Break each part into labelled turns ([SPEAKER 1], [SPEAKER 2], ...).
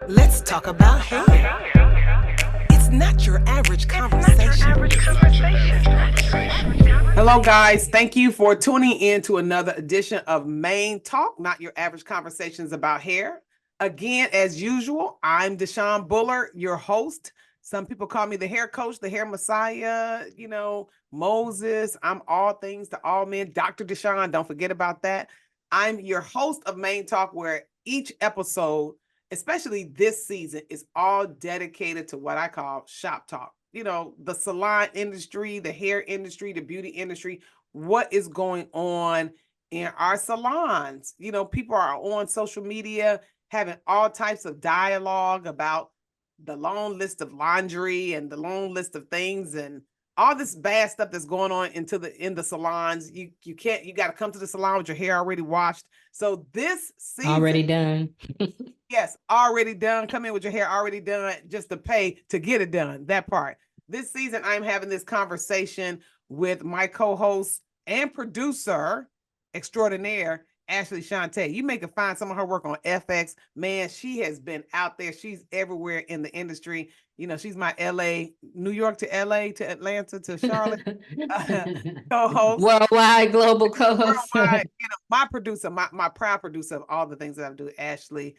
[SPEAKER 1] Let's talk about hair. It's not your average conversation. Hello, guys. Thank you for tuning in to another edition of Main Talk, not your average conversations about hair. Again, as usual, I'm Deshaun Buller, your host. Some people call me the hair coach, the hair messiah, Moses. I'm all things to all men. Dr. Deshaun, don't forget about that. I'm your host of Main Talk, where each episode, especially this season, is all dedicated to what I call shop talk. The salon industry, the hair industry, the beauty industry, what is going on in our salons. People are on social media having all types of dialogue about the long list of laundry and the long list of things and all this bad stuff that's going on in the salons. You got to come to the salon with your hair already washed. So this season,
[SPEAKER 2] already done.
[SPEAKER 1] Yes, already done. Come in with your hair already done, just to pay to get it done. That part. This season, I'm having this conversation with my co-host and producer extraordinaire, Ashley Shante. You may can find some of her work on FX. Man, she has been out there. She's everywhere in the industry. She's my New York to LA to Atlanta to Charlotte co-host.
[SPEAKER 2] Worldwide global co-host.
[SPEAKER 1] Worldwide, my producer, my proud producer of all the things that I do, Ashley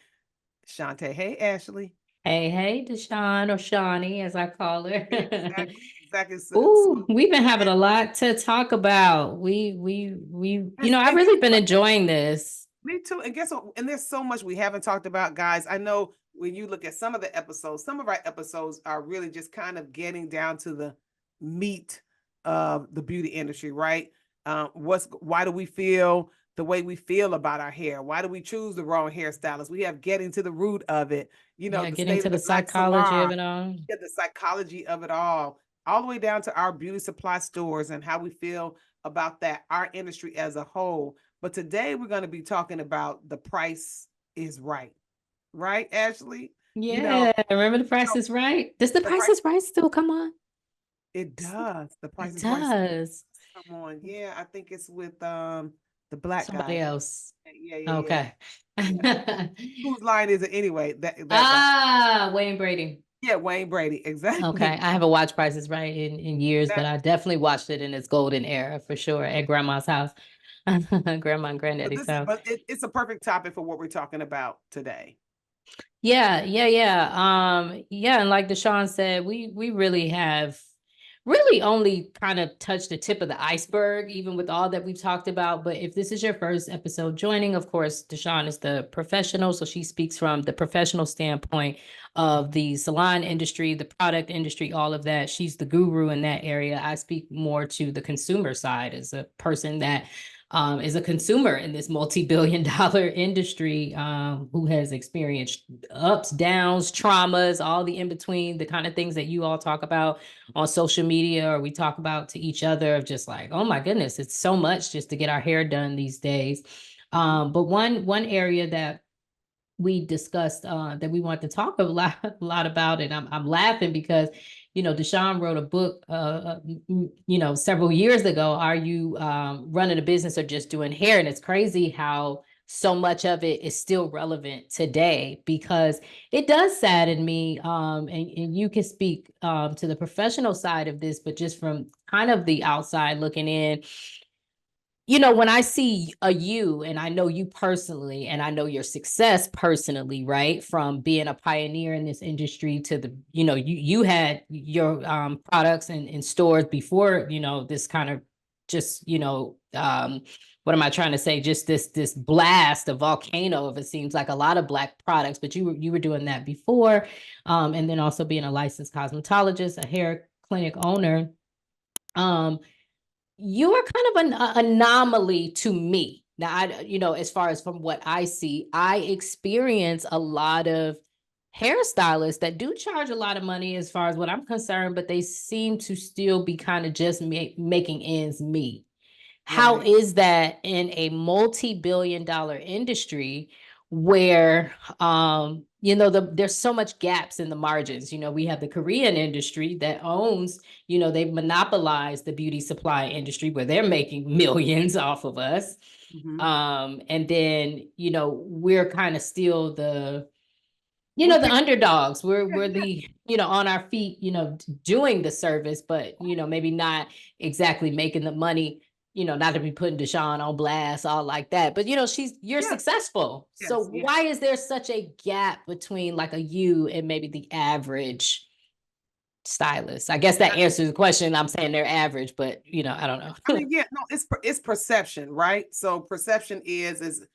[SPEAKER 1] Shante. Hey, Ashley.
[SPEAKER 2] Hey, Deshaun, or Shawnee, as I call her.
[SPEAKER 1] Exactly.
[SPEAKER 2] Ooh, we've been having a lot to talk about. I've really been enjoying this.
[SPEAKER 1] Me too. And guess what? And there's so much we haven't talked about, guys. I know when you look at some of the episodes, some of our episodes are really just kind of getting down to the meat of the beauty industry, right? Why do we feel the way we feel about our hair? Why do we choose the wrong hairstylist? We have getting to the root of it,
[SPEAKER 2] getting to the psychology of it all.
[SPEAKER 1] Yeah, the psychology of it all the way down to our beauty supply stores and how we feel about that, our industry as a whole. But today we're going to be talking about the price is right. Right, Ashley?
[SPEAKER 2] Yeah, remember The Price is Right? Does The Price is Right still come on?
[SPEAKER 1] It does. The Price is
[SPEAKER 2] Right. It does.
[SPEAKER 1] Come on. Yeah, I think it's with the black
[SPEAKER 2] somebody
[SPEAKER 1] guy.
[SPEAKER 2] else.
[SPEAKER 1] Yeah.
[SPEAKER 2] Okay.
[SPEAKER 1] Yeah. Whose line is it anyway? That
[SPEAKER 2] Wayne Brady.
[SPEAKER 1] Yeah, Wayne Brady. Exactly.
[SPEAKER 2] Okay. I haven't watched Price is Right in years, but I definitely watched it in its golden era for sure at grandma's house. Grandma and granddaddy's house.
[SPEAKER 1] But it's a perfect topic for what we're talking about today.
[SPEAKER 2] Yeah. And like Deshaun said, we really have only kind of touched the tip of the iceberg, even with all that we've talked about. But if this is your first episode joining, of course, Deshaun is the professional. So she speaks from the professional standpoint of the salon industry, the product industry, all of that. She's the guru in that area. I speak more to the consumer side as a person that is a consumer in this multi-billion-dollar industry, who has experienced ups, downs, traumas, all the in-between, the kind of things that you all talk about on social media or we talk about to each other of just like, oh my goodness, it's so much just to get our hair done these days. But one area that we discussed that we want to talk a lot about, and I'm laughing because Deshaun wrote a book several years ago. Are you running a business or just doing hair? And it's crazy how so much of it is still relevant today, because it does sadden me, and you can speak to the professional side of this, but just from kind of the outside looking in, when I see you, and I know you personally, and I know your success personally, right? From being a pioneer in this industry to the, you had your products in stores before, this kind of just, what am I trying to say? Just this blast, a volcano of, it seems like, a lot of Black products, but you were doing that before. And then also being a licensed cosmetologist, a hair clinic owner. You are kind of an anomaly to me. Now, as far as from what I see, I experience a lot of hairstylists that do charge a lot of money as far as what I'm concerned, but they seem to still be kind of just making ends meet. Right. How is that in a multi-billion-dollar industry where there's so much gaps in the margins? We have the Korean industry that owns, they've monopolized the beauty supply industry where they're making millions off of us. Mm-hmm. And then, we're kind of still the you know, the underdogs.
[SPEAKER 1] Yeah,
[SPEAKER 2] We're
[SPEAKER 1] yeah,
[SPEAKER 2] the, you know, on our feet, you know, doing the service, but you know, maybe not exactly making the money, you know, not to be putting Deshawn on blast, all like that. But you know, you're
[SPEAKER 1] yeah,
[SPEAKER 2] successful. So
[SPEAKER 1] yes, yeah.
[SPEAKER 2] why is there such a gap between like a you and maybe the average stylist? I guess that answers the question. I'm saying they're average, but you know, I don't
[SPEAKER 1] I
[SPEAKER 2] know.
[SPEAKER 1] mean, yeah, no, it's perception, right? So perception is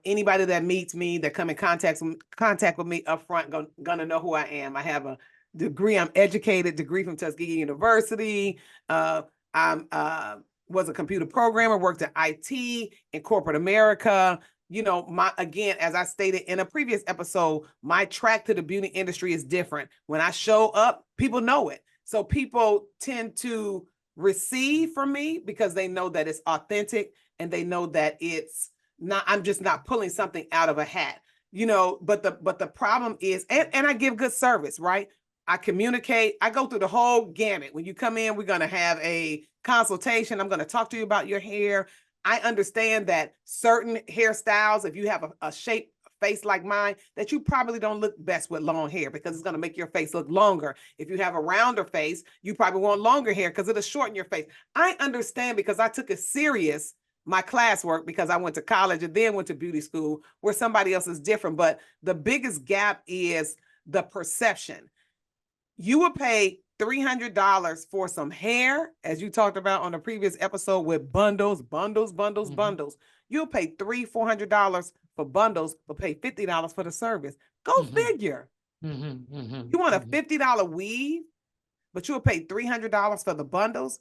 [SPEAKER 1] anybody that meets me, that come in contact with me up front, gonna know who I am. I have a degree. I'm educated, degree from Tuskegee University. I'm was a computer programmer, worked at IT in corporate America. You know, my again, as I stated in a previous episode, my track to the beauty industry is different. When I show up, people know it. So people tend to receive from me because they know that it's authentic and they know that it's not, I'm just not pulling something out of a hat, you know. But the problem is, and I give good service, right? I communicate, I go through the whole gamut. When you come in, we're going to have a consultation. I'm going to talk to you about your hair. I understand that certain hairstyles, if you have a shape face like mine, that you probably don't look best with long hair because it's going to make your face look longer. If you have a rounder face, you probably want longer hair because it'll shorten your face. I understand because I took it serious, my classwork, because I went to college and then went to beauty school where somebody else is different. But the biggest gap is the perception. You will pay $300 for some hair, as you talked about on the previous episode, with bundles, bundles. You'll pay $300-400 for bundles, but pay $50 for the service. Go figure. You want a $50 weave, but you'll pay $300 for the bundles.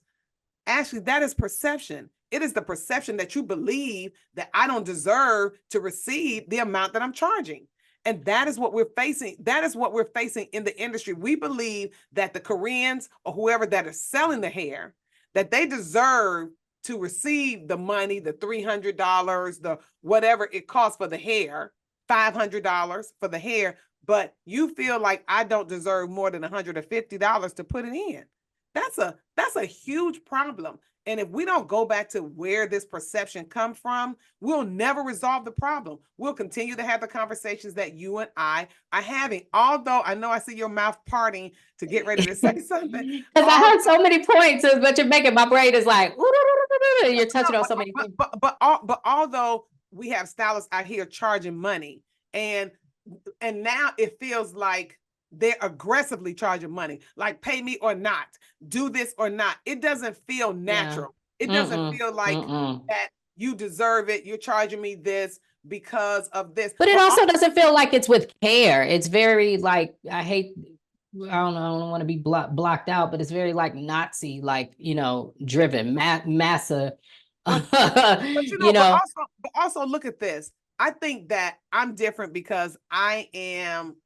[SPEAKER 1] Actually, that is perception. It is the perception that you believe that I don't deserve to receive the amount that I'm charging. And that is what we're facing. That is what we're facing in the industry. We believe that the Koreans or whoever that is selling the hair, that they deserve to receive the money, the $300, the whatever it costs for the hair, $500 for the hair, but you feel like I don't deserve more than $150 to put it in. That's a huge problem. And if we don't go back to where this perception comes from, we'll never resolve the problem. We'll continue to have the conversations that you and I are having. Although I know I see your mouth parting to get ready to say something.
[SPEAKER 2] Because I heard so many points, but you're making my brain is like, you're touching on so many things.
[SPEAKER 1] But although we have stylists out here charging money, and now it feels like they're aggressively charging money, like pay me or not, do this or not. It doesn't feel natural. It doesn't feel like that you deserve it. You're charging me this because of this.
[SPEAKER 2] But it also doesn't feel like it's with care. It's very like, I don't want to be blocked out, but it's very like Nazi, like, you know, driven, massa,
[SPEAKER 1] but you know,
[SPEAKER 2] you know.
[SPEAKER 1] but also look at this. I think that I'm different because I am,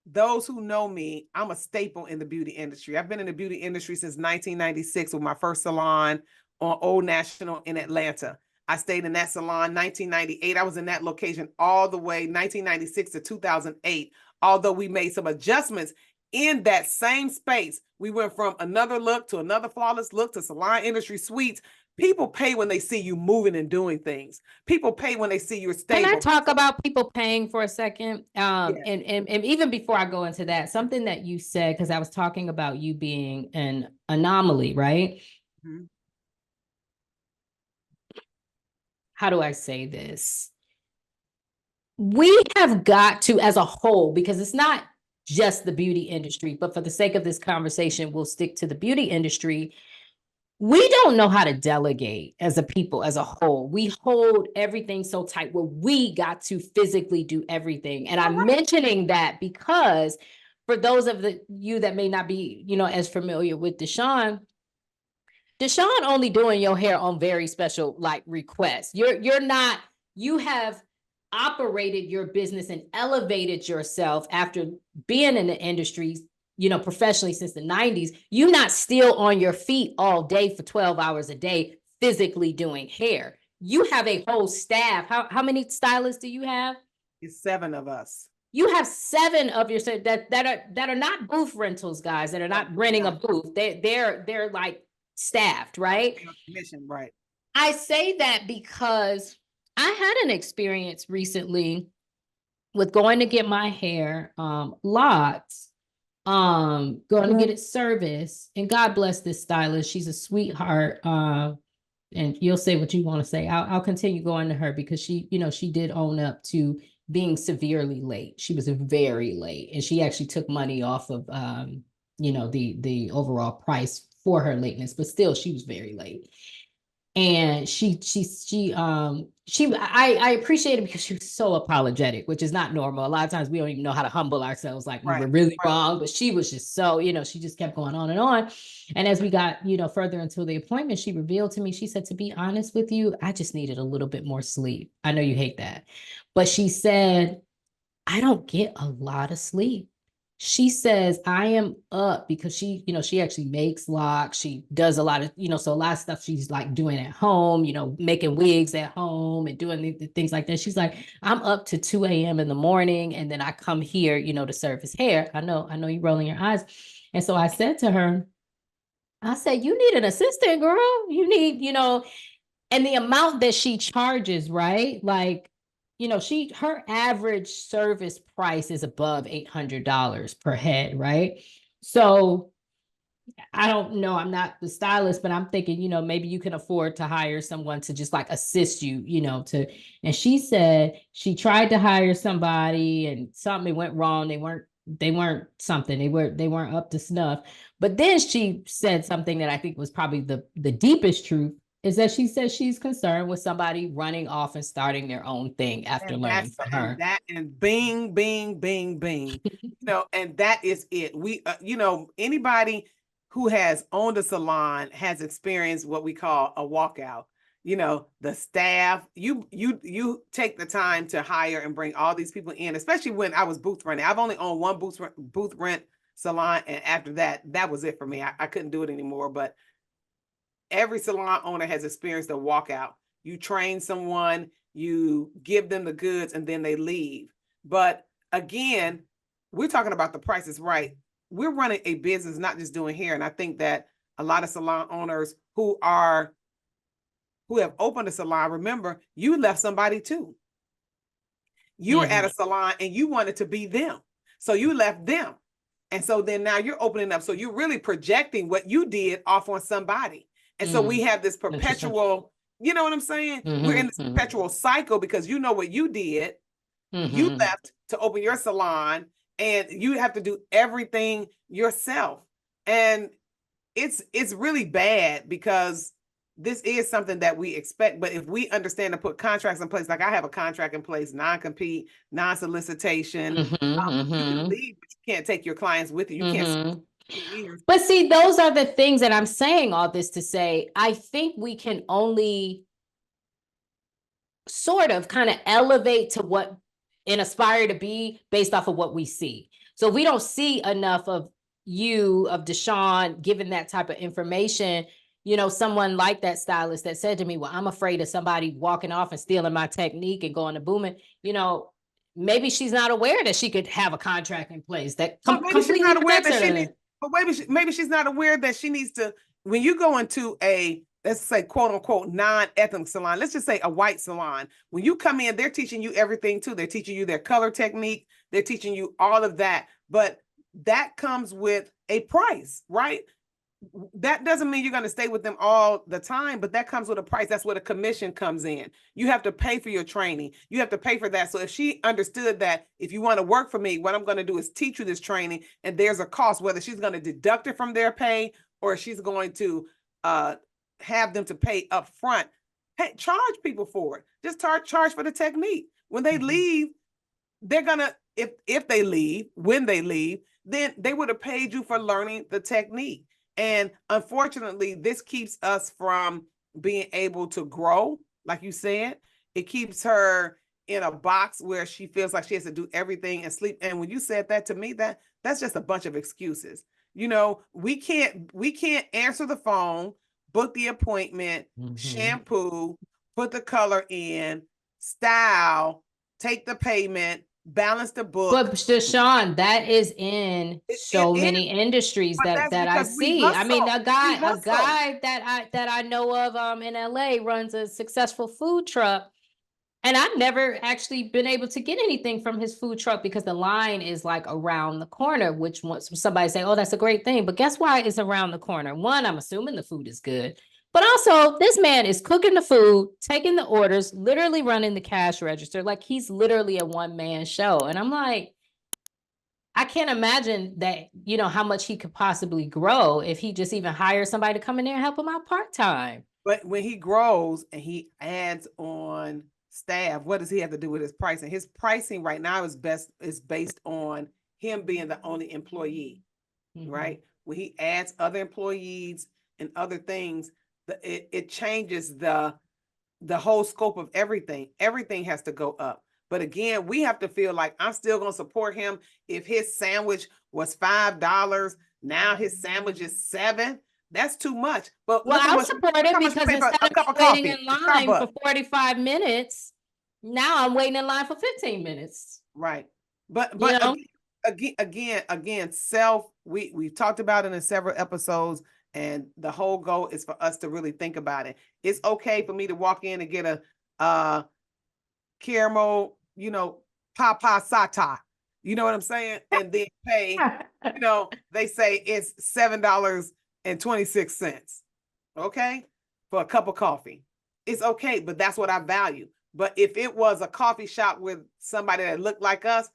[SPEAKER 1] those who know me, I'm a staple in the beauty industry. I've been in the beauty industry since 1996 with my first salon on Old National in Atlanta. I stayed in that salon 1998. I was in that location all the way 1996 to 2008. Although we made some adjustments in that same space, we went from another look to another flawless look to salon industry suites. People pay when they see you moving and doing things. People pay when they see you're stable.
[SPEAKER 2] Can I talk about people paying for a second? And even before I go into that, something that you said, because I was talking about you being an anomaly, right? Mm-hmm. How do I say this? We have got to, as a whole, because it's not just the beauty industry, but for the sake of this conversation, we'll stick to the beauty industry. We don't know how to delegate as a people, as a whole. We hold everything so tight where we got to physically do everything. And I'm mentioning that because for those of you that may not be, you know, as familiar with Deshawn only doing your hair on very special like requests. You have operated your business and elevated yourself after being in the industry, you know, professionally since the 90s. You're not still on your feet all day for 12 hours a day, physically doing hair. You have a whole staff. How many stylists do you have?
[SPEAKER 1] It's 7 of us.
[SPEAKER 2] You have 7 of your that are not booth rentals, guys, that are not renting a booth. They're like staffed, right?
[SPEAKER 1] Commission, right.
[SPEAKER 2] I say that because I had an experience recently with going to get my hair locked, going to get it serviced, and God bless this stylist. She's a sweetheart. And you'll say what you want to say. I'll continue going to her because she, she did own up to being severely late. She was very late, and she actually took money off of the overall price for her lateness, but still she was very late. And I appreciate it because she was so apologetic, which is not normal. A lot of times we don't even know how to humble ourselves, like we were really wrong, but she was just so, she just kept going on and on. And as we got, further into the appointment, she revealed to me, she said, to be honest with you, I just needed a little bit more sleep. I know you hate that, but she said, I don't get a lot of sleep. She says, I am up because she actually makes locks. She does a lot of, so a lot of stuff she's like doing at home, making wigs at home and doing the things like that. She's like, I'm up to 2 a.m. in the morning. And then I come here, to serve his hair. I know you're rolling your eyes. And so I said to her, I said, you need an assistant, girl. You need, and the amount that she charges, right? Like, her average service price is above $800 per head, right? So I don't know, I'm not the stylist, but I'm thinking, maybe you can afford to hire someone to just like assist you, and she said she tried to hire somebody and something went wrong. They weren't something, they weren't up to snuff. But then she said something that I think was probably the deepest truth, is that she says she's concerned with somebody running off and starting their own thing after learning from her.
[SPEAKER 1] And bing, bing, bing, bing. And that is it. We, anybody who has owned a salon has experienced what we call a walkout. The staff, you take the time to hire and bring all these people in, especially when I was booth renting. I've only owned one booth rent salon, and after that was it for me. I couldn't do it anymore. But every salon owner has experienced a walkout. You train someone, you give them the goods, and then they leave. But again, we're talking about the price is right. We're running a business, not just doing hair. And I think that a lot of salon owners who have opened a salon, remember, you left somebody too. You were at a salon and you wanted to be them. So you left them. And so then now you're opening up. So you're really projecting what you did off on somebody. And so we have this perpetual, you know what I'm saying? We're in this perpetual cycle because you know what you did. You left to open your salon and you have to do everything yourself. And it's really bad because this is something that we expect. But if we understand to put contracts in place, like I have a contract in place, non-compete, non-solicitation, you can leave, but you can't take your clients with you. You can't.
[SPEAKER 2] But see, those are the things that I'm saying all this to say, I think we can only sort of kind of elevate to what and aspire to be based off of what we see. So we don't see enough of Deshawn, given that type of information, someone like that stylist that said to me, well, I'm afraid of somebody walking off and stealing my technique and going to booming, maybe she's not aware that she could have a contract in place that completely protects her.
[SPEAKER 1] But maybe she's not aware that she needs to, when you go into a, let's say, quote unquote, non-ethnic salon, let's just say a white salon, when you come in, they're teaching you everything too. They're teaching you their color technique. They're teaching you all of that. But that comes with a price, right? That doesn't mean you're going to stay with them all the time, but that comes with a price. That's where the commission comes in. You have to pay for your training. You have to pay for that. So if she understood that if you want to work for me, what I'm going to do is teach you this training, and there's a cost, whether she's going to deduct it from their pay or she's going to have them to pay up front, hey, charge people for it. Just charge for the technique. When they leave, they're going to, if they leave, when they leave, then they would have paid you for learning the technique. And unfortunately, this keeps us from being able to grow. Like you said, it keeps her in a box where she feels like she has to do everything and sleep. And when you said that to me, that's just a bunch of excuses. We can't answer the phone, book the appointment, shampoo, put the color in, style, take the payment, balance the book.
[SPEAKER 2] But Deshawn, that is in so many industries that I see. I mean, a guy that I know of in LA runs a successful food truck. And I've never actually been able to get anything from his food truck because the line is like around the corner, which once somebody say, oh, that's a great thing. But guess why it's around the corner? One, I'm assuming the food is good. But also, this man is cooking the food, taking the orders, literally running the cash register. Like he's literally a one-man show. And I'm like, I can't imagine that, how much he could possibly grow if he just even hired somebody to come in there and help him out part-time.
[SPEAKER 1] But when he grows and he adds on staff, what does he have to do with his pricing? His pricing right now is based on him being the only employee, right? When he adds other employees and other things, it changes the whole scope of everything. Everything has to go up. But again, we have to feel like I'm still going to support him. If his sandwich was $5, now his sandwich is $7. That's too much. But
[SPEAKER 2] well, I'll support it because instead of waiting in line for 45 minutes, now I'm waiting in line for 15 minutes.
[SPEAKER 1] Right. But again, we've talked about it in several episodes, and the whole goal is for us to really think about it. It's okay for me to walk in and get a caramel, papa sata. You know what I'm saying? And then pay, they say it's $7.26. Okay, for a cup of coffee. It's okay, but that's what I value. But if it was a coffee shop with somebody that looked like us,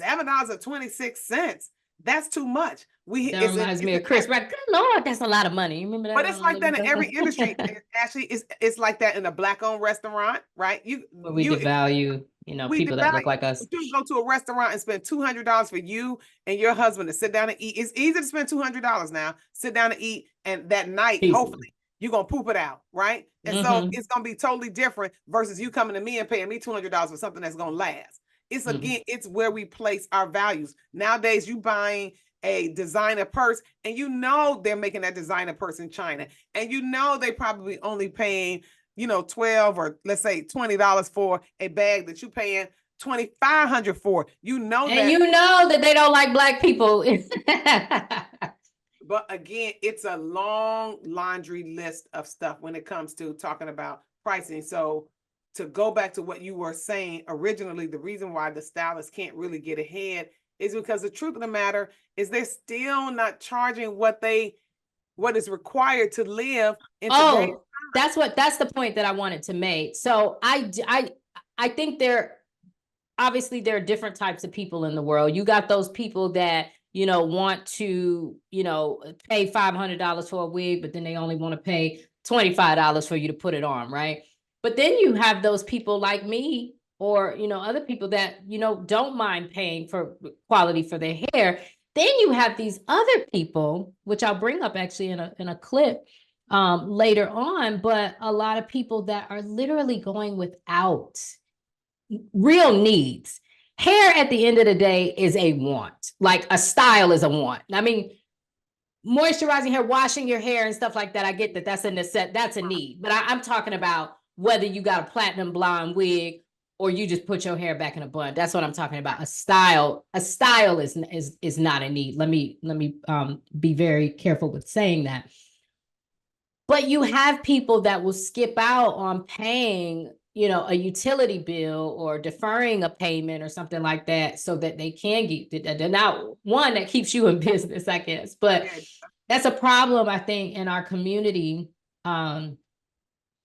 [SPEAKER 1] $7.26, that's too much.
[SPEAKER 2] That reminds me of Chris, right? Good Lord, that's a lot of money. You remember that?
[SPEAKER 1] But it's like that in every industry. Actually, it's like that in a Black-owned restaurant, right?
[SPEAKER 2] We devalue, people that look like us.
[SPEAKER 1] You go to a restaurant and spend $200 for you and your husband to sit down and eat. It's easy to spend $200 now. Sit down and eat, and that night, hopefully, you're gonna poop it out, right? And so it's gonna be totally different versus you coming to me and paying me $200 for something that's gonna last. It's again, it's where we place our values. Nowadays, you buying a designer purse and they're making that designer purse in China, and they probably only paying $12 or let's say $20 for a bag that you paying $2,500 for.
[SPEAKER 2] That they don't like Black people.
[SPEAKER 1] But again, it's a long laundry list of stuff when it comes to talking about pricing. So to go back to what you were saying originally, the reason why the stylists can't really get ahead is because the truth of the matter is they're still not charging what is required to live in today's time.
[SPEAKER 2] That's the point that I wanted to make. So I think obviously there are different types of people in the world. You got those people that want to pay $500 for a wig, but then they only want to pay $25 for you to put it on, right? But then you have those people like me or other people that don't mind paying for quality for their hair. Then you have these other people, which I'll bring up actually in a clip later on, but a lot of people that are literally going without real needs. Hair at the end of the day is a want. Like a style is a want. I mean, moisturizing hair, washing your hair and stuff like that. I get that that's a need, but I'm talking about whether you got a platinum blonde wig or you just put your hair back in a bun. That's what I'm talking about. A style is not a need. Let me be very careful with saying that. But you have people that will skip out on paying, a utility bill or deferring a payment or something like that so that they can get they're not one that keeps you in business, I guess. But that's a problem, I think, in our community.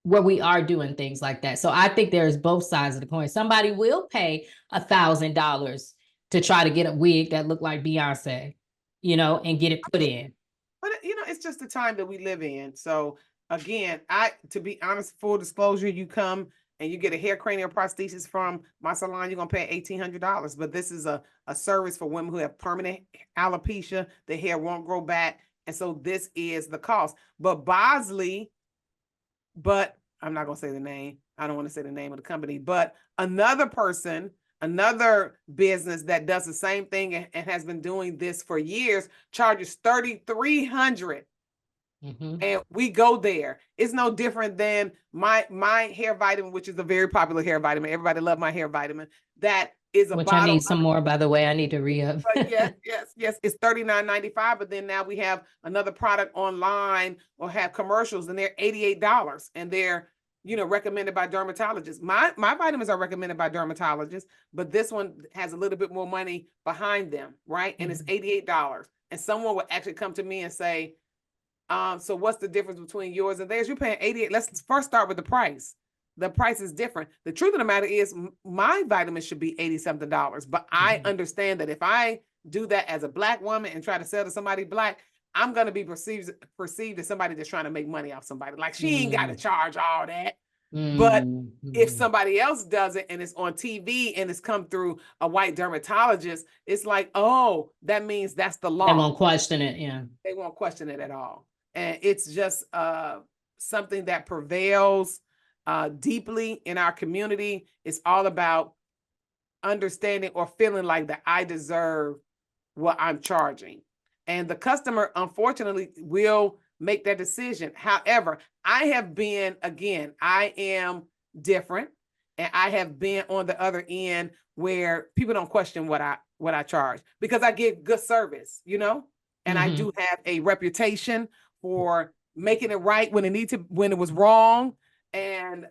[SPEAKER 2] Where we are doing things like that. So I think there's both sides of the coin. Somebody will pay $1,000 to try to get a wig that look like Beyonce, and get it put in.
[SPEAKER 1] But it's just the time that we live in. So again, to be honest, full disclosure, you come and you get a hair cranial prosthesis from my salon, you're gonna pay $1,800. But this is a service for women who have permanent alopecia. The hair won't grow back. And so this is the cost. But I'm not going to say the name. I don't want to say the name of the company, but another business that does the same thing and has been doing this for years charges $3,300. And we go there. It's no different than my hair vitamin, which is a very popular hair vitamin. Everybody loves my hair vitamin. That is a
[SPEAKER 2] which bottle. I need some more, by the way. I need to re-up.
[SPEAKER 1] yes. It's $39.95. But then now we have another product online or have commercials, and they're $88, and they're recommended by dermatologists. My vitamins are recommended by dermatologists, but this one has a little bit more money behind them, right? And it's $88. And someone would actually come to me and say, so what's the difference between yours and theirs? You're paying 88. Let's first start with the price. The price is different. The truth of the matter is my vitamins should be $80-something, but I understand that if I do that as a Black woman and try to sell to somebody Black, I'm going to be perceived as somebody that's trying to make money off somebody. Like, she ain't got to charge all that. But if somebody else does it and it's on TV and it's come through a white dermatologist, it's like, oh, that means that's the law.
[SPEAKER 2] They won't question it. Yeah.
[SPEAKER 1] They won't question it at all. And it's just something that prevails deeply in our community. It's all about understanding or feeling like that I deserve what I'm charging. And the customer, unfortunately, will make that decision. However, I am different, and I have been on the other end where people don't question what I charge, because I give good service, and I do have a reputation for making it right when it was wrong, and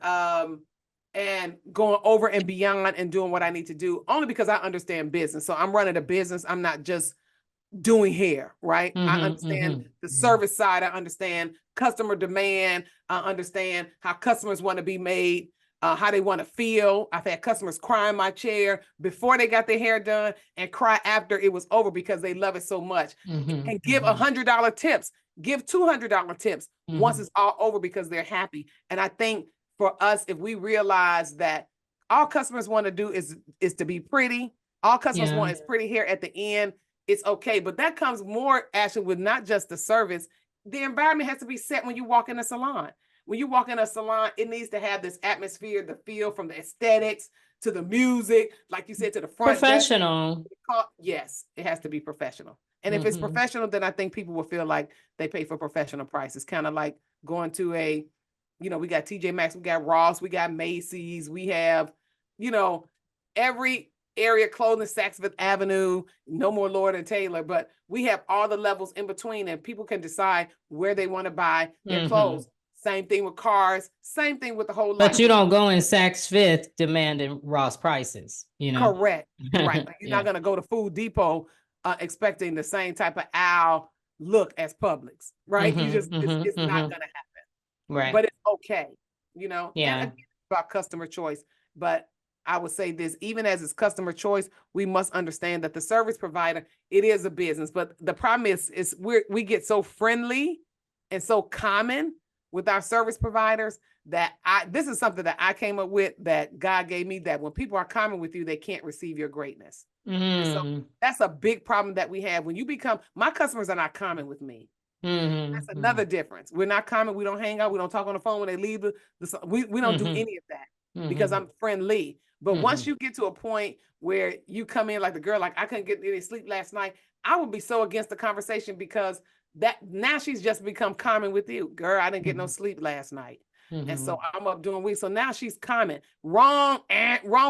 [SPEAKER 1] going over and beyond and doing what I need to do, only because I understand business. So I'm running a business. I'm not just doing hair, right? I understand the service side. I understand customer demand. I understand how customers want to be made, how they want to feel. I've had customers cry in my chair before they got their hair done and cry after it was over because they love it so much. And give $100 tips, give $200 tips once it's all over, because they're happy. And I think for us, if we realize that all customers want to do is to be pretty, all customers want is pretty hair at the end, it's okay. But that comes more actually with not just the service. The environment has to be set when you walk in a salon. When you walk in a salon, it needs to have this atmosphere, the feel, from the aesthetics to the music, like you said, to the front.
[SPEAKER 2] Professional.
[SPEAKER 1] Yes, it has to be professional. And if it's professional, then I think people will feel like they pay for professional prices. Kind of like going to we got TJ Maxx, we got Ross, we got Macy's, we have, every area clothing, Saks Fifth Avenue, no more Lord and Taylor, but we have all the levels in between, and people can decide where they want to buy their clothes. Same thing with cars, same thing with the whole life.
[SPEAKER 2] But you don't go in Saks Fifth demanding Ross prices,
[SPEAKER 1] Correct. Right. You're not going to go to Food Depot expecting the same type of aisle look as Publix, right? It's not going to happen.
[SPEAKER 2] Right.
[SPEAKER 1] But it's okay,
[SPEAKER 2] Yeah.
[SPEAKER 1] And again, about customer choice. But I would say this, even as it's customer choice, we must understand that the service provider, it is a business. But the problem is we get so friendly and so common with our service providers that this is something that I came up with, that God gave me, that when people are common with you, they can't receive your greatness. And so that's a big problem that we have. When you my customers are not common with me. That's another difference. We're not common. We don't hang out. We don't talk on the phone when they leave. We don't do any of that because I'm friendly. But once you get to a point where you come in like the girl, like, I couldn't get any sleep last night, I would be so against the conversation, because that now she's just become common with you. Girl, I didn't get no sleep last night. And so I'm up doing weeks. So now she's common. Wrong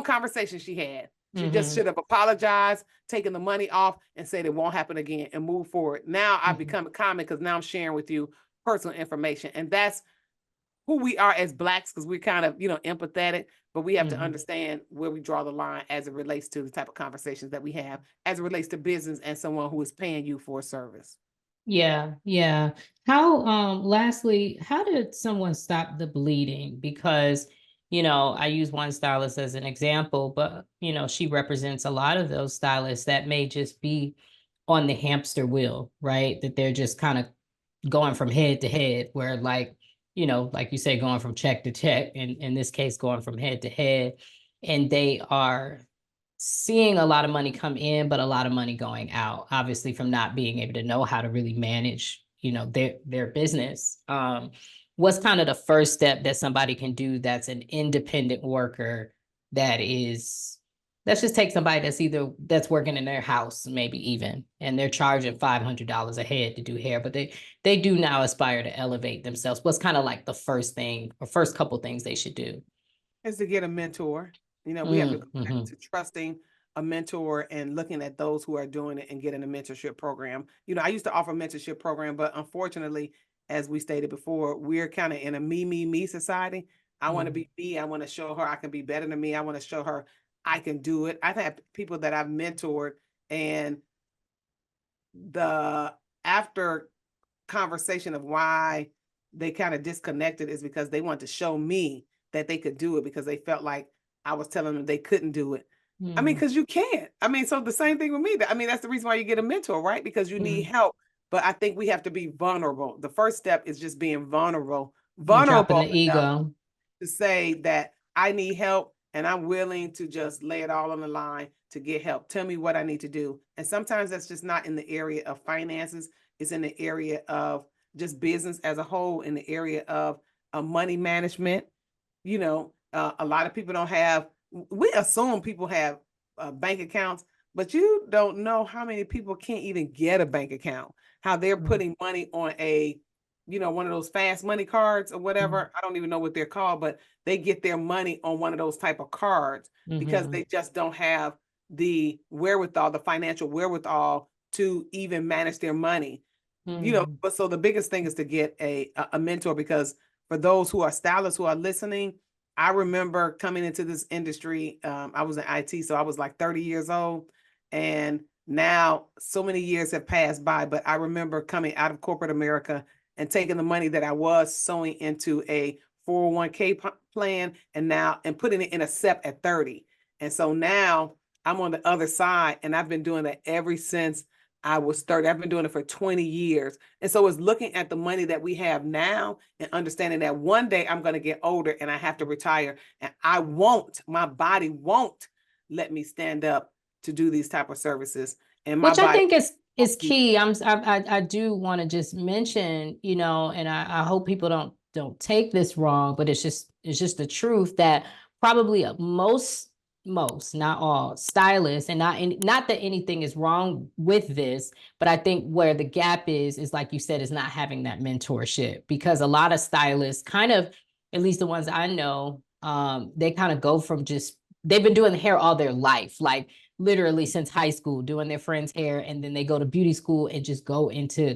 [SPEAKER 1] conversation she had. She just should have apologized, taken the money off, and said it won't happen again and move forward. Now I've become common because now I'm sharing with you personal information. And that's who we are as Blacks, because we're kind of, empathetic, but we have to understand where we draw the line as it relates to the type of conversations that we have, as it relates to business and someone who is paying you for a service.
[SPEAKER 2] Yeah. Yeah. Lastly, how did someone stop the bleeding? Because, I use one stylist as an example, but, she represents a lot of those stylists that may just be on the hamster wheel, right? That they're just kind of going from head to head, where like you say, going from check to check, and in this case, going from head to head, and they are seeing a lot of money come in, but a lot of money going out, obviously from not being able to know how to really manage, their business. What's kind of the first step that somebody can do that's an independent worker, let's just take somebody that's working in their house, maybe even, and they're charging $500 a head to do hair, but they do now aspire to elevate themselves. What's kind of like the first thing or first couple things they should do?
[SPEAKER 1] Is to get a mentor. We have to go back to trusting a mentor and looking at those who are doing it and getting a mentorship program. I used to offer a mentorship program, but unfortunately, as we stated before, we're kind of in a me society. I want to be me. I want to show her I can be better than me. I want to show her I can do it. I've had people that I've mentored, and the after conversation of why they kind of disconnected is because they want to show me that they could do it because they felt like I was telling them they couldn't do it. I mean, because you can't. I mean, so the same thing with me. I mean, that's the reason why you get a mentor, right? Because you need help. But I think we have to be vulnerable. The first step is just being vulnerable,
[SPEAKER 2] Dropping
[SPEAKER 1] vulnerable
[SPEAKER 2] the
[SPEAKER 1] enough
[SPEAKER 2] ego.
[SPEAKER 1] to say that I need help and I'm willing to just lay it all on the line to get help. Tell me what I need to do. And sometimes that's just not in the area of finances, it's in the area of just business as a whole, in the area of money management. A lot of people don't have, we assume people have bank accounts, but you don't know how many people can't even get a bank account, how they're putting money on one of those fast money cards or whatever. I don't even know what they're called, but they get their money on one of those type of cards because they just don't have the wherewithal, the financial wherewithal to even manage their money. But so the biggest thing is to get a mentor, because for those who are stylists who are listening, I remember coming into this industry. I was in IT, so I was like 30 years old, and now so many years have passed by. But I remember coming out of corporate America and taking the money that I was sewing into a 401k plan and putting it in a SEP at 30. And so now I'm on the other side, and I've been doing that ever since I was 30. I've been doing it for 20 years. And so it's looking at the money that we have now and understanding that one day I'm going to get older and I have to retire, and my body won't let me stand up to do these type of services. And my
[SPEAKER 2] Which I
[SPEAKER 1] body
[SPEAKER 2] think is key. I do want to just mention, and I hope people don't take this wrong, but it's just the truth that probably most, not all, stylists, and not that anything is wrong with this, but I think where the gap is like you said, is not having that mentorship, because a lot of stylists kind of, at least the ones I know, they kind of go from just, they've been doing the hair all their life, like literally since high school, doing their friends' hair, and then they go to beauty school and just go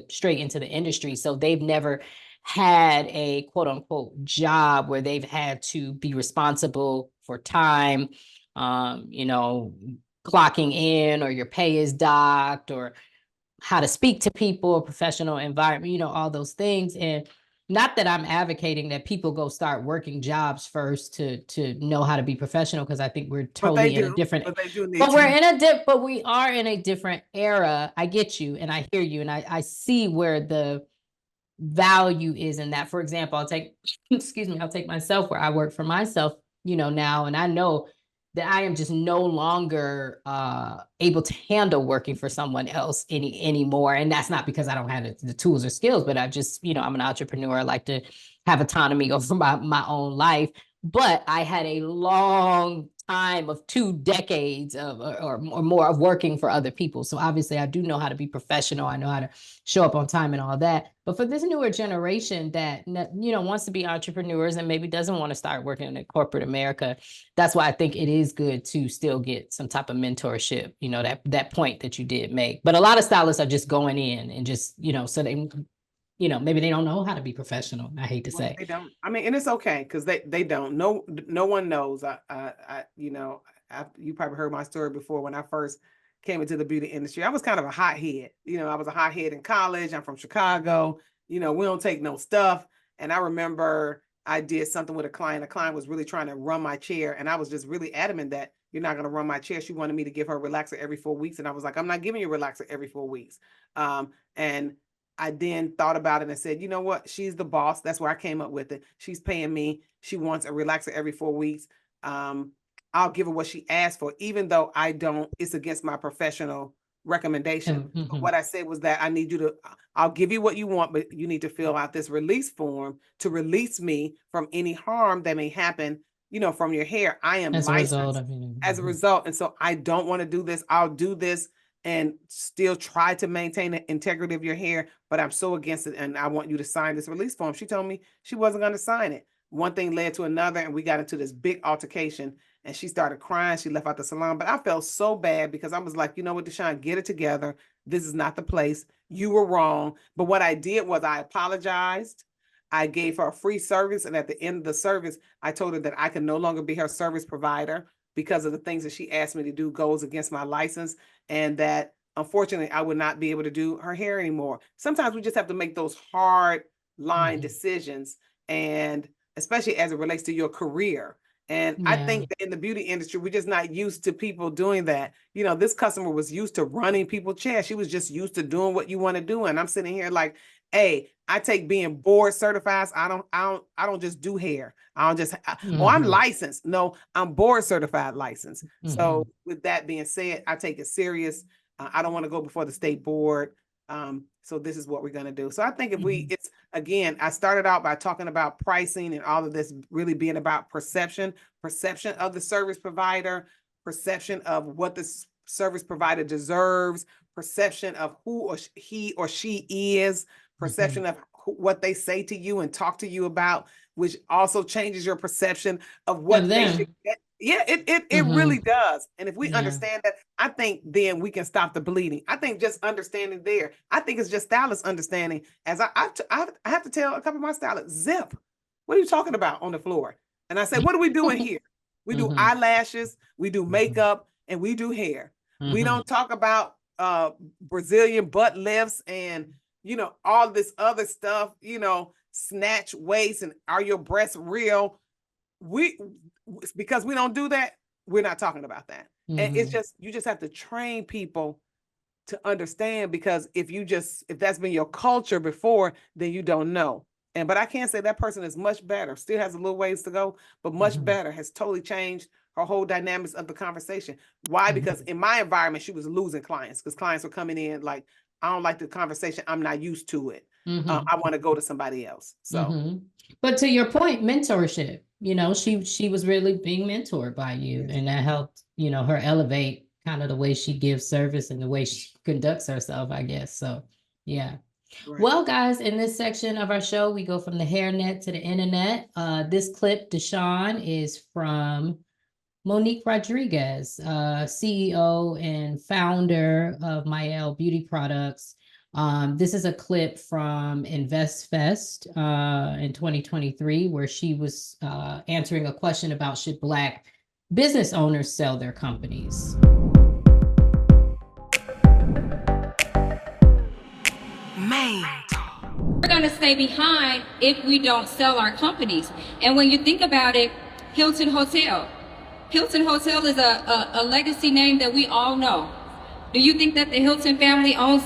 [SPEAKER 2] straight into the industry. So they've never had a quote unquote job where they've had to be responsible for time, clocking in, or your pay is docked, or how to speak to people, a professional environment, all those things. And not that I'm advocating that people go start working jobs first to know how to be professional, because I think we're totally in a different,
[SPEAKER 1] but they do need
[SPEAKER 2] but we're
[SPEAKER 1] to.
[SPEAKER 2] in a but we are in a different era. I get you and I hear you, and I see where the value is in that. For example, I'll take excuse me, I'll take myself, where I work for myself, now, and I know that I am just no longer able to handle working for someone else anymore. And that's not because I don't have the tools or skills, but I just, I'm an entrepreneur. I like to have autonomy over my own life. But I had a long time of 2 decades of or more of working for other people. So obviously I do know how to be professional. I know how to show up on time and all that. But for this newer generation that wants to be entrepreneurs and maybe doesn't want to start working in corporate America, that's why I think it is good to still get some type of mentorship. That point that you did make. But a lot of stylists are just going in and just so they maybe they don't know how to be professional. I hate to say.
[SPEAKER 1] They don't. I mean, and it's okay because they don't. No one knows. You probably heard my story before. When I first came into the beauty industry, I was kind of a hothead. I was a hothead in college. I'm from Chicago. We don't take no stuff. And I remember I did something with a client. A client was really trying to run my chair, and I was just really adamant that you're not going to run my chair. She wanted me to give her a relaxer every 4 weeks, and I was like, I'm not giving you a relaxer every 4 weeks. And I then thought about it and said, you know what? She's the boss. That's where I came up with it. She's paying me. She wants a relaxer every 4 weeks. I'll give her what she asked for, even though I don't, it's against my professional recommendation. But what I said was that I'll give you what you want, but you need to fill out this release form to release me from any harm that may happen, from your hair. I am licensed as a result. And so I don't want to do this. I'll do this and still try to maintain the integrity of your hair, but I'm so against it, and I want you to sign this release form. She told me she wasn't going to sign it. One thing led to another, and we got into this big altercation, and she started crying. She left out the salon, but I felt so bad because I was like, you know what, Deshawn, get it together. This is not the place. You were wrong. But what I did was I apologized. I gave her a free service, and at the end of the service, I told her that I can no longer be her service provider because of the things that she asked me to do goes against my license, and that unfortunately I would not be able to do her hair anymore. Sometimes we just have to make those hard line decisions, and especially as it relates to your career. And I think that in the beauty industry, we're just not used to people doing that. You know, this customer was used to running people's chairs. She was just used to doing what you want to do. And I'm sitting here like, hey, I take being board certified. I don't just do hair. I don't just, oh, I'm licensed. No, I'm board certified licensed. So with that being said, I take it serious. I don't want to go before the state board. So this is what we're going to do. So I think if it's again, I started out by talking about pricing and all of this really being about perception of the service provider, perception of what the service provider deserves, perception of who or he or she is, perception of what they say to you and talk to you about, which also changes your perception of what they should get. Yeah, it really does. And if we understand that, I think then we can stop the bleeding. I think just understanding there, I think it's just stylist understanding. As I have to tell a couple of my stylists, Zip, what are you talking about on the floor? And I say, what are we doing here? We do eyelashes, we do makeup, and we do hair. We don't talk about Brazilian butt lifts and, you know, all this other stuff, you know, snatch waist and are your breasts real? Because we don't do that, we're not talking about that. And it's just, you just have to train people to understand, because if that's been your culture before, then you don't know. But I can't say that person is much better, still has a little ways to go, but much better, has totally changed her whole dynamics of the conversation. Why? Because in my environment, she was losing clients because clients were coming in like, I don't like the conversation. I'm not used to it. I want to go to somebody else. So,
[SPEAKER 2] but to your point, mentorship, you know, she was really being mentored by you, and that helped, you know, her elevate kind of the way she gives service and the way she conducts herself, I guess. So, yeah. Right. Well, guys, in this section of our show, we go from the hairnet to the internet. This clip, Deshawn, is from Monique Rodriguez, CEO and founder of Mael Beauty Products. This is a clip from InvestFest in 2023, where she was answering a question about should Black business owners sell their companies.
[SPEAKER 3] We're going to stay behind if we don't sell our companies. And when you think about it, Hilton Hotel is a legacy name that we all know. Do you think that the Hilton family owns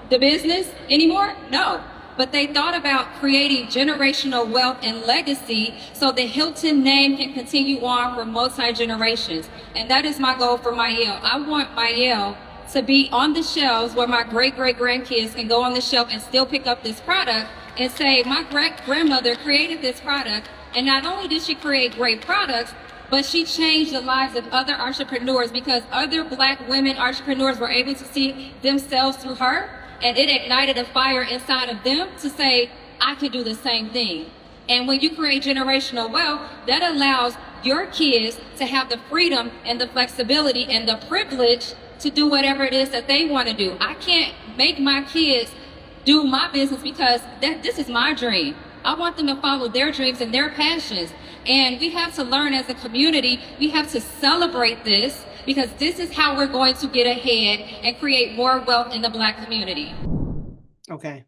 [SPEAKER 3] the business anymore? No. But they thought about creating generational wealth and legacy so the Hilton name can continue on for multi-generations. And that is my goal for Mael. I want Mael to be on the shelves where my great-great-grandkids can go on the shelf and still pick up this product and say, my great-grandmother created this product, and not only did she create great products, but she changed the lives of other entrepreneurs, because other Black women entrepreneurs were able to see themselves through her, and it ignited a fire inside of them to say, I can do the same thing. And when you create generational wealth, that allows your kids to have the freedom and the flexibility and the privilege to do whatever it is that they want to do. I can't make my kids do my business because this is my dream. I want them to follow their dreams and their passions. And we have to learn as a community, we have to celebrate this, because this is how we're going to get ahead and create more wealth in the Black community.
[SPEAKER 1] Okay.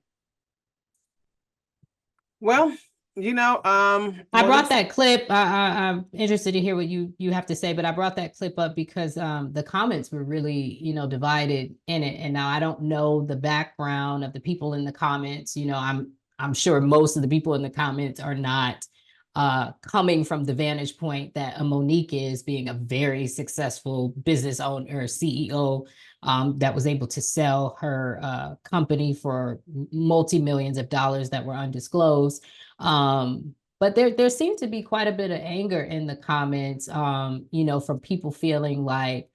[SPEAKER 1] Well, you know,
[SPEAKER 2] I brought that clip. I'm interested to hear what you have to say, but I brought that clip up because the comments were really, you know, divided in it. And now I don't know the background of the people in the comments. You know, I'm sure most of the people in the comments are not coming from the vantage point that a Monique is, being a very successful business owner, CEO, that was able to sell her company for multi-millions of dollars that were undisclosed. But there seemed to be quite a bit of anger in the comments, you know, from people feeling like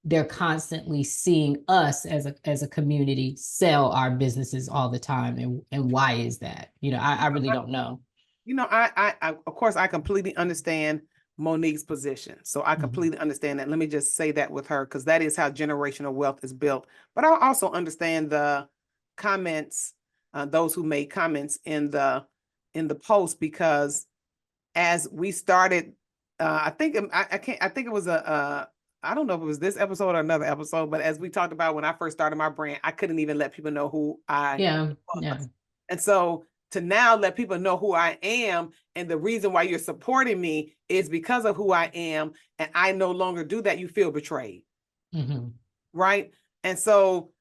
[SPEAKER 2] they're constantly seeing us as a community sell our businesses all the time. And why is that? You know, I really don't know.
[SPEAKER 1] You know, I of course, I completely understand Monique's position. So I completely understand that. Let me just say that with her, because that is how generational wealth is built. But I also understand the comments, those who made comments in the in the post because as we started, I think I think it was I don't know if it was this episode or another episode, but as we talked about when I first started my brand, I couldn't even let people know who I
[SPEAKER 2] Yeah.
[SPEAKER 1] was.
[SPEAKER 2] Yeah.
[SPEAKER 1] And so to now let people know who I am and the reason why you're supporting me is because of who I am, and I no longer do that, you feel betrayed.
[SPEAKER 2] Mm-hmm.
[SPEAKER 1] Right. And so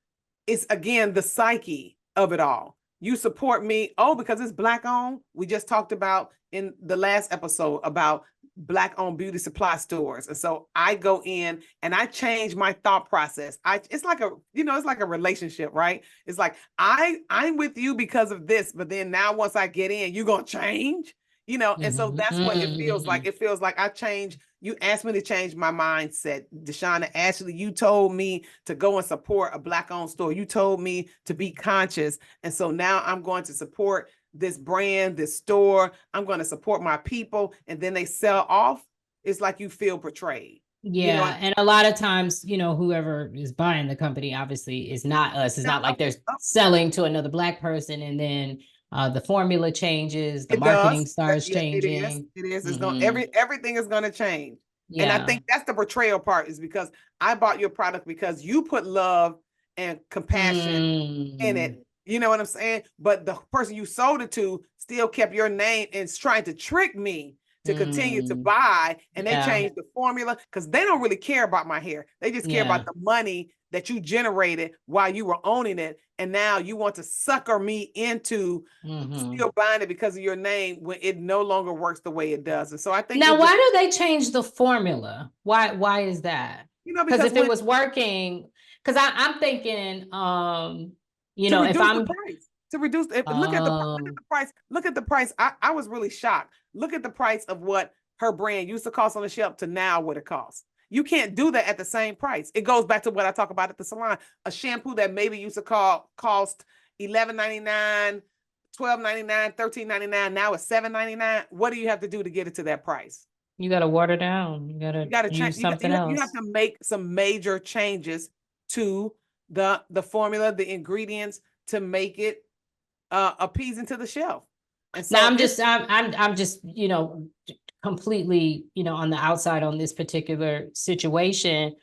[SPEAKER 1] it's again the psyche of it all. You support me, oh, because it's Black owned. We just talked about in the last episode about Black owned beauty supply stores. And so I go in and I change my thought process. It's like it's like a relationship, right? It's like I'm with you because of this, but then now once I get in, you're gonna change, and so that's what it feels like. It feels like I change. You asked me to change my mindset, Deshauna. Ashley, you told me to go and support a Black owned store. You told me to be conscious. And so now I'm going to support this brand, this store. I'm going to support my people. And then they sell off. It's like you feel betrayed.
[SPEAKER 2] Yeah. And a lot of times, whoever is buying the company obviously is not us. It's not like they're selling to another Black person and then the formula changes, the
[SPEAKER 1] It
[SPEAKER 2] marketing
[SPEAKER 1] does.
[SPEAKER 2] starts
[SPEAKER 1] Yeah, it is.
[SPEAKER 2] changing.
[SPEAKER 1] It is. It's going everything is going to change. And I
[SPEAKER 2] Yeah.
[SPEAKER 1] think that's the betrayal part, is because I bought your product because you put love and compassion in it. You know what I'm saying? But the person you sold it to still kept your name and is trying to trick me to continue to buy. And they changed the formula because they don't really care about my hair. They just care about the money that you generated while you were owning it. And now you want to sucker me into still buying it because of your name when it no longer works the way it does. And so I think
[SPEAKER 2] now, why do they change the formula? Why is that?
[SPEAKER 1] Because
[SPEAKER 2] if it was working, because I'm thinking, if I'm
[SPEAKER 1] the price, to reduce look at the price. Look at the price. I was really shocked. Look at the price of what her brand used to cost on the shelf to now what it costs. You can't do that at the same price. It goes back to what I talk about at the salon. A shampoo that maybe used to cost $11.99, $12.99, $13.99. Now it's $7.99. What do you have to do to get it to that price?
[SPEAKER 2] You got to water down. You got to use something else.
[SPEAKER 1] You have to make some major changes to the formula, the ingredients to make it appeasing to the shelf. And so
[SPEAKER 2] now I'm just completely on the outside on this particular situation.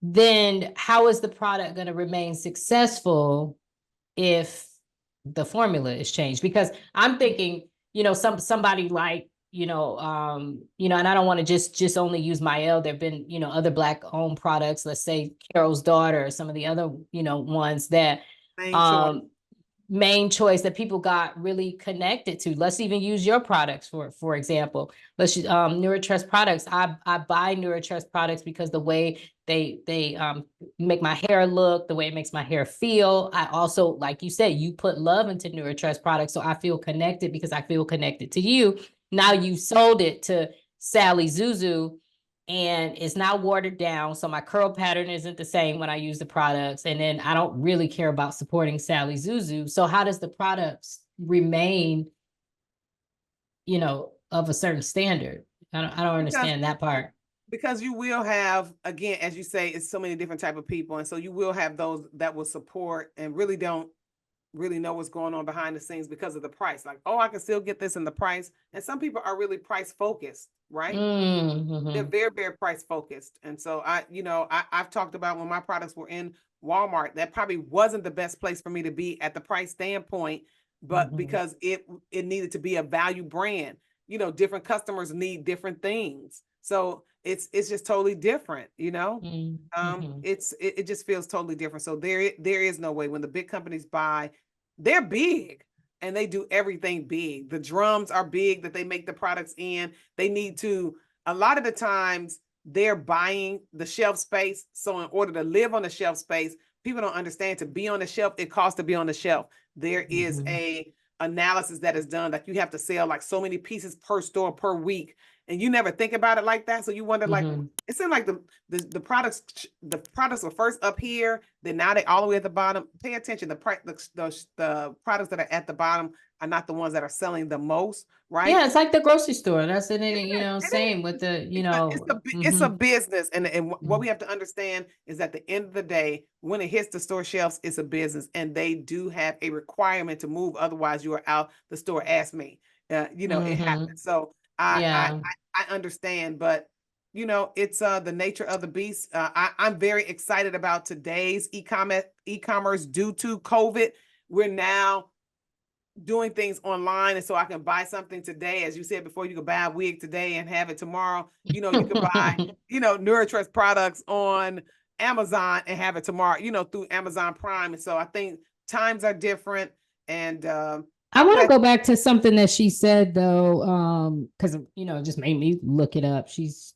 [SPEAKER 2] Then how is the product going to remain successful if the formula is changed? Because I'm thinking, somebody like, and I don't want to just only use Mael. There've been, other Black owned products, let's say Carol's Daughter, or some of the other, ones that main choice that people got really connected to. Let's even use your products for example. Let's use NeuroTrust products. I buy NeuroTrust products because the way they make my hair look, the way it makes my hair feel. I also, like you said, you put love into NeuroTrust products, so I feel connected because I feel connected to you. Now you sold it to Sally Zuzu, and it's now watered down. So my curl pattern isn't the same when I use the products. And then I don't really care about supporting Sally Zuzu. So how does the products remain, of a certain standard? I don't understand that part.
[SPEAKER 1] Because you will have, again, as you say, it's so many different type of people. And so you will have those that will support and really don't really know what's going on behind the scenes because of the price. Like, oh, I can still get this in the price. And some people are really price focused, right? They're very, very price focused. And so I've talked about when my products were in Walmart, that probably wasn't the best place for me to be at the price standpoint, but because it needed to be a value brand. Different customers need different things. So it's just totally different, it just feels totally different. So there is no way when the big companies buy, they're big and they do everything big. The drums are big that they make the products in. They need to, a lot of the times they're buying the shelf space. So in order to live on the shelf space, people don't understand, to be on the shelf, it costs to be on the shelf. There is a analysis that is done, like you have to sell like so many pieces per store per week. And you never think about it like that. So you wonder, like, it seemed like the products were first up here, then now they all the way at the bottom. Pay attention. The products that are at the bottom, are not the ones that are selling the most, right?
[SPEAKER 2] Yeah, it's like the grocery store. That's it, you know,
[SPEAKER 1] It
[SPEAKER 2] same
[SPEAKER 1] is.
[SPEAKER 2] with the, you
[SPEAKER 1] It's a
[SPEAKER 2] know.
[SPEAKER 1] business, and what we
[SPEAKER 2] Mhm.
[SPEAKER 1] have to understand is at the end of the day, when it hits the store shelves, it's a business, and they do have a requirement to move. Otherwise, you are out the store. Ask me. It
[SPEAKER 2] Mhm.
[SPEAKER 1] happens. So I I
[SPEAKER 2] Yeah.
[SPEAKER 1] I understand, but it's the nature of the beast. I'm very excited about today's e-commerce due to COVID. We're now doing things online, and so I can buy something today, as you said before, you can buy a wig today and have it tomorrow. You can buy NeuroTrust products on Amazon and have it tomorrow, through Amazon Prime. And so I think times are different, and
[SPEAKER 2] I
[SPEAKER 1] I'm
[SPEAKER 2] want to
[SPEAKER 1] glad.
[SPEAKER 2] go back to something that she said though, because it just made me look it up. She's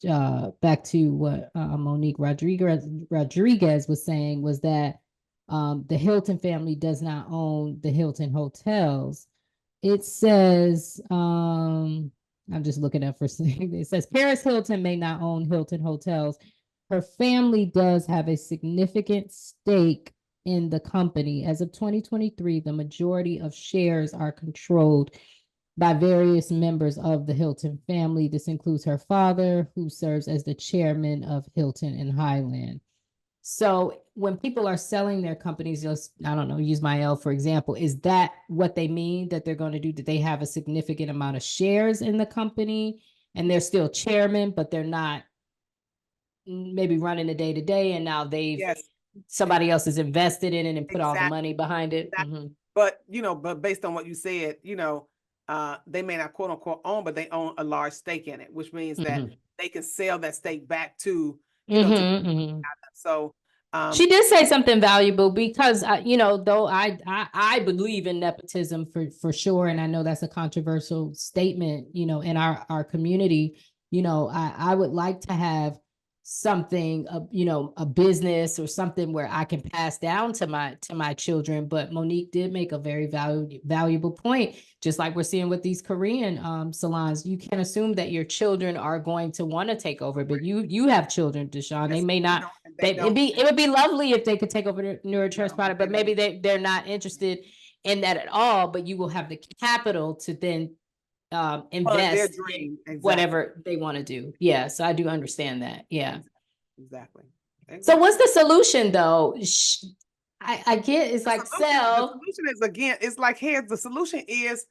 [SPEAKER 2] back to what Monique Rodriguez was saying, was that the Hilton family does not own the Hilton hotels. It says, I'm just looking up for it says Paris Hilton may not own Hilton hotels. Her family does have a significant stake in the company. As of 2023, the majority of shares are controlled by various members of the Hilton family. This includes her father, who serves as the chairman of Hilton and Highland. So when people are selling their companies, just, I don't know, use my L for example, is that what they mean that they're going to do? Do they have a significant amount of shares in the company and they're still chairman, but they're not maybe running the day to day, and now
[SPEAKER 1] Yes,
[SPEAKER 2] somebody else has invested in it and put all the
[SPEAKER 1] exactly.
[SPEAKER 2] money behind it?
[SPEAKER 1] Exactly. But based on what you said, they may not quote unquote own, but they own a large stake in it, which means that
[SPEAKER 2] Mhm.
[SPEAKER 1] they can sell that stake back to, to
[SPEAKER 2] Mhm, mhm.
[SPEAKER 1] so
[SPEAKER 2] She did say something valuable because though I believe in nepotism for sure, and I know that's a controversial statement, in our community. I would like to have something, a business or something where I can pass down to my children. But Monique did make a very valuable point, just like we're seeing with these Korean salons. You can't assume that your children are going to want to take over, but you have children, Deshaun. They
[SPEAKER 1] yes,
[SPEAKER 2] may not.
[SPEAKER 1] and they don't,
[SPEAKER 2] It would be lovely if they could take over the NeuroTrust
[SPEAKER 1] no,
[SPEAKER 2] product,
[SPEAKER 1] they
[SPEAKER 2] but maybe
[SPEAKER 1] don't.
[SPEAKER 2] they're not interested in that at all. But you will have the capital to then
[SPEAKER 1] Fund their
[SPEAKER 2] invest in
[SPEAKER 1] dream. Exactly.
[SPEAKER 2] whatever they want to do. Yeah, so I do understand that. Yeah.
[SPEAKER 1] Exactly.
[SPEAKER 2] So
[SPEAKER 1] Exactly.
[SPEAKER 2] what's the solution though? I get it's
[SPEAKER 1] The
[SPEAKER 2] like
[SPEAKER 1] solution, the
[SPEAKER 2] sell.
[SPEAKER 1] solution is, again, it's like, here, the solution is,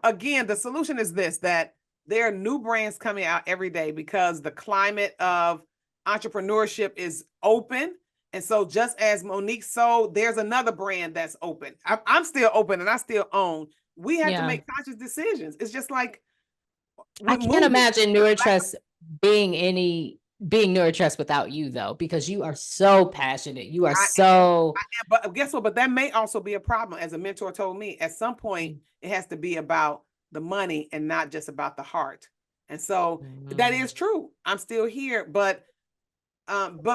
[SPEAKER 1] again, the solution is this, that there are new brands coming out every day because the climate of entrepreneurship is open. And so just as Monique sold, there's another brand that's open. I'm still open and I still own. We have to
[SPEAKER 2] Yeah.
[SPEAKER 1] make conscious decisions. It's just like
[SPEAKER 2] I
[SPEAKER 1] with
[SPEAKER 2] can't
[SPEAKER 1] movies.
[SPEAKER 2] imagine NeuroTrust being NeuroTrust without you though, because you are so passionate. You are
[SPEAKER 1] I
[SPEAKER 2] so
[SPEAKER 1] But guess what? But that may also be a problem. As a mentor told me, at some point, it has to be about the money and not just about the heart. And so that is true. I'm still here, but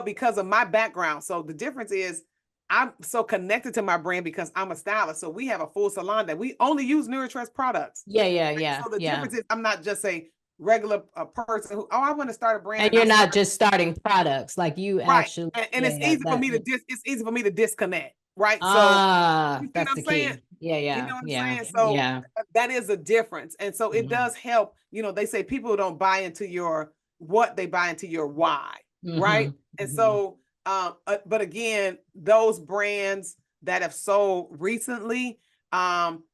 [SPEAKER 1] because of my background. So the difference is I'm so connected to my brand because I'm a stylist. So we have a full salon that we only use NeuroTrust products.
[SPEAKER 2] Yeah.
[SPEAKER 1] So the difference is I'm not just a regular person who, I want to start a brand
[SPEAKER 2] And
[SPEAKER 1] and I
[SPEAKER 2] you're
[SPEAKER 1] start.
[SPEAKER 2] not just starting products, like you
[SPEAKER 1] Right.
[SPEAKER 2] actually,
[SPEAKER 1] And it's easy for me to it's easy for me to disconnect. Right. So you see what
[SPEAKER 2] that's
[SPEAKER 1] I'm
[SPEAKER 2] the
[SPEAKER 1] saying?
[SPEAKER 2] key. Yeah,
[SPEAKER 1] You
[SPEAKER 2] yeah,
[SPEAKER 1] know what I'm
[SPEAKER 2] yeah,
[SPEAKER 1] saying? So
[SPEAKER 2] yeah.
[SPEAKER 1] that is a difference. And so it
[SPEAKER 2] Mhm.
[SPEAKER 1] does help. They say people don't buy into your what, they buy into your why. Right.
[SPEAKER 2] Mhm.
[SPEAKER 1] And
[SPEAKER 2] Mhm.
[SPEAKER 1] so, but again, those brands that have sold recently,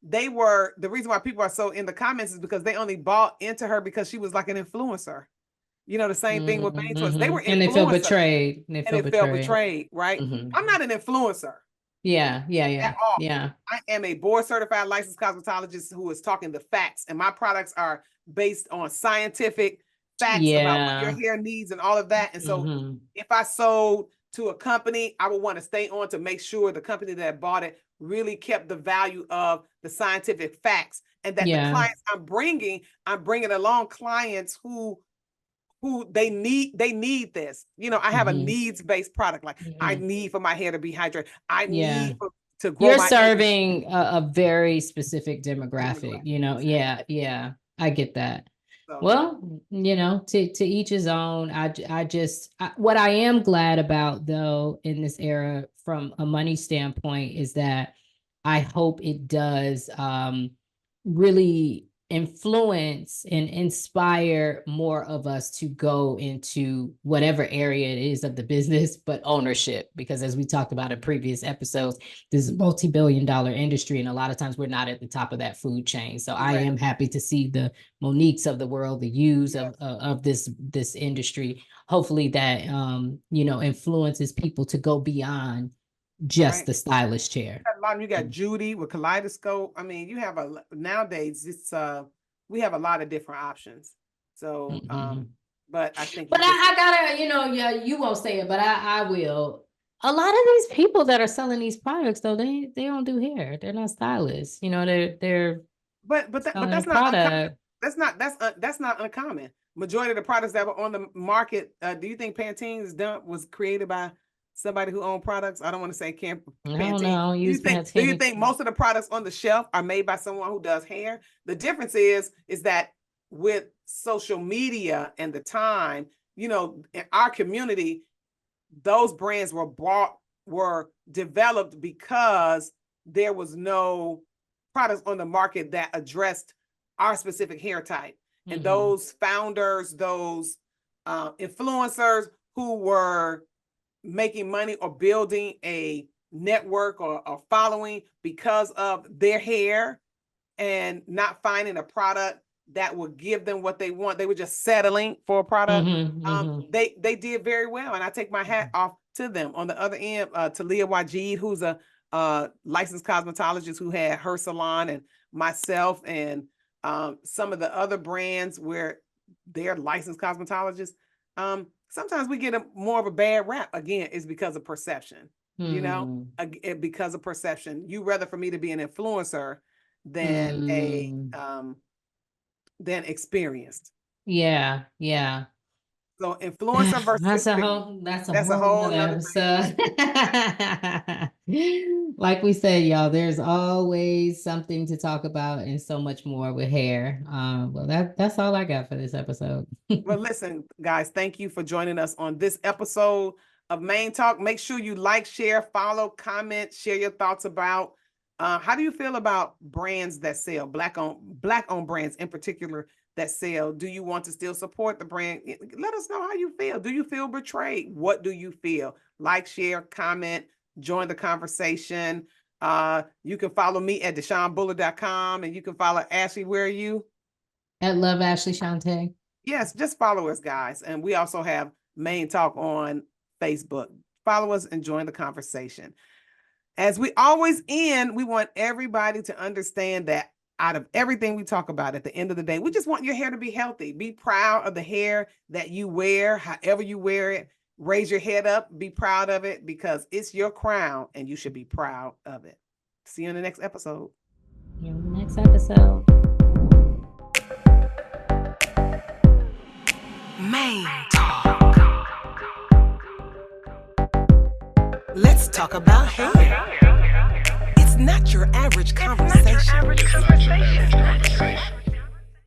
[SPEAKER 1] they were the reason why people are so in the comments is because they only bought into her because she was like an influencer. The same thing with main choice. They were
[SPEAKER 2] And they feel
[SPEAKER 1] influencers
[SPEAKER 2] betrayed. They
[SPEAKER 1] and
[SPEAKER 2] feel
[SPEAKER 1] it felt
[SPEAKER 2] betrayed.
[SPEAKER 1] betrayed, right? I'm
[SPEAKER 2] Mhm.
[SPEAKER 1] not an influencer
[SPEAKER 2] Yeah, yeah,
[SPEAKER 1] at
[SPEAKER 2] yeah,
[SPEAKER 1] all.
[SPEAKER 2] yeah.
[SPEAKER 1] I am a board certified licensed cosmetologist who is talking the facts, and my products are based on scientific facts about what your
[SPEAKER 2] Yeah.
[SPEAKER 1] hair needs and all of that. And so
[SPEAKER 2] Mhm.
[SPEAKER 1] if I sold to a company, I would want to stay on to make sure the company that bought it really kept the value of the scientific facts, and that the
[SPEAKER 2] Yeah.
[SPEAKER 1] clients I'm bringing along clients who they need this. I have a
[SPEAKER 2] Mhm.
[SPEAKER 1] needs-based product. Like, I
[SPEAKER 2] Mhm.
[SPEAKER 1] need for my hair to be hydrated. I
[SPEAKER 2] Yeah.
[SPEAKER 1] need to grow
[SPEAKER 2] You're
[SPEAKER 1] my edges.
[SPEAKER 2] serving a very specific demographic,
[SPEAKER 1] Exactly.
[SPEAKER 2] Yeah, yeah. I get that.
[SPEAKER 1] So
[SPEAKER 2] Well, to each his own. What I am glad about though in this era from a money standpoint is that I hope it does really influence and inspire more of us to go into whatever area it is of the business, but ownership. Because as we talked about in previous episodes, this is a multi-billion-dollar industry, and a lot of times we're not at the top of that food chain. So I am happy to see the Moniques of the world, the U's of this industry. Hopefully that influences people to go beyond just the stylist chair.
[SPEAKER 1] You got Judy with Kaleidoscope. I mean, you have nowadays it's we have a lot of different options. So but I think
[SPEAKER 2] I gotta, you won't say it, but I will. A lot of these people that are selling these products though, they don't do hair. They're not stylists. They're
[SPEAKER 1] but that's not uncommon. That's not uncommon. Majority of the products that were on the market, do you think Pantene's was created by somebody who owned products? I don't want to say Pantene.
[SPEAKER 2] No,
[SPEAKER 1] do you think most of the products on the shelf are made by someone who does hair? The difference is that with social media and the time, in our community, those brands were developed because there was no products on the market that addressed our specific hair type. And those founders, those influencers who were making money or building a network or a following because of their hair and not finding a product that would give them what they want. They were just settling for a product. They did very well. And I take my hat off to them. On the other end, Talia Wajid, who's a licensed cosmetologist who had her salon, and myself and some of the other brands where they're licensed cosmetologists. Sometimes we get more of a bad rap. Again, it's because of perception, because of perception. You rather for me to be an influencer than than experienced.
[SPEAKER 2] Yeah.
[SPEAKER 1] So influencer versus
[SPEAKER 2] that's a whole episode. Like we said, y'all, there's always something to talk about and so much more with hair. Well, that's all I got for this episode.
[SPEAKER 1] Well, listen, guys, thank you for joining us on this episode of Main Talk. Make sure you like, share, follow, comment, share your thoughts about how do you feel about brands that sell, Black-owned brands in particular that sell? Do you want to still support the brand? Let us know how you feel. Do you feel betrayed? What do you feel? Like, share, comment, join the conversation. You can follow me at DeshawnBuller.com, and you can follow Ashley. Where are you?
[SPEAKER 2] At Love Ashley Shante.
[SPEAKER 1] Yes, just follow us, guys. And we also have Main Talk on Facebook. Follow us and join the conversation. As we always end, we want everybody to understand that out of everything we talk about, at the end of the day, we just want your hair to be healthy. Be proud of the hair that you wear, however you wear it. Raise your head up, be proud of it, because it's your crown and you should be proud of it. See you in the next episode. Main Talk. Let's talk about hair. It's not your average conversation.